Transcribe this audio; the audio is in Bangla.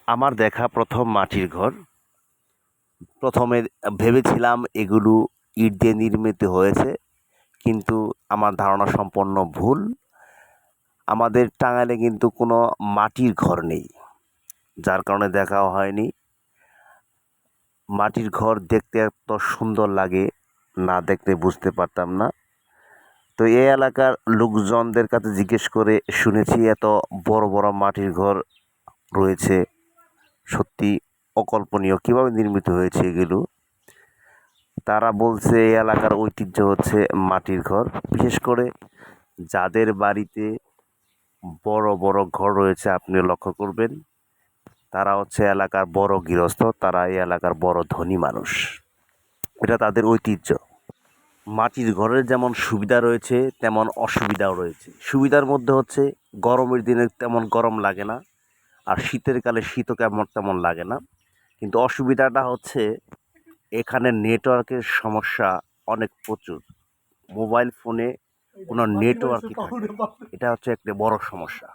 আমার দেখা প্রথম মাটির ঘর। প্রথমে ভেবেছিলাম এগুলো ইট দিয়ে নির্মিত হয়েছে, কিন্তু আমার ধারণা সম্পূর্ণ ভুল। আমাদের টাঙ্গাইলে কিন্তু কোনো মাটির ঘর নেই, যার কারণে দেখাও হয়নি। মাটির ঘর দেখতে এত সুন্দর লাগে, না দেখলে বুঝতে পারতাম না। তো এই এলাকার লোকজনদের কাছে জিজ্ঞেস করে শুনেছি এত বড় বড় মাটির ঘর রয়েছে। সত্যি অকল্পনীয়, কীভাবে নির্মিত হয়েছে এগুলো। তারা বলছে এই এলাকার ঐতিহ্য হচ্ছে মাটির ঘর। বিশেষ করে যাদের বাড়িতে বড় বড় ঘর রয়েছে, আপনি লক্ষ্য করবেন তারা হচ্ছে এলাকার বড় গৃহস্থ, তারা এই এলাকার বড় ধনী মানুষ। এটা তাদের ঐতিহ্য। মাটির ঘরের যেমন সুবিধা রয়েছে তেমন অসুবিধাও রয়েছে। সুবিধার মধ্যে হচ্ছে গরমের দিনে তেমন গরম লাগে না, আর শীতের কালে শীতও তেমন লাগে না। কিন্তু অসুবিধাটা হচ্ছে এখানে নেটওয়ার্কের সমস্যা অনেক প্রচুর। মোবাইল ফোনে কোনো নেটওয়ার্কই থাকে না। এটা হচ্ছে একটা বড় সমস্যা।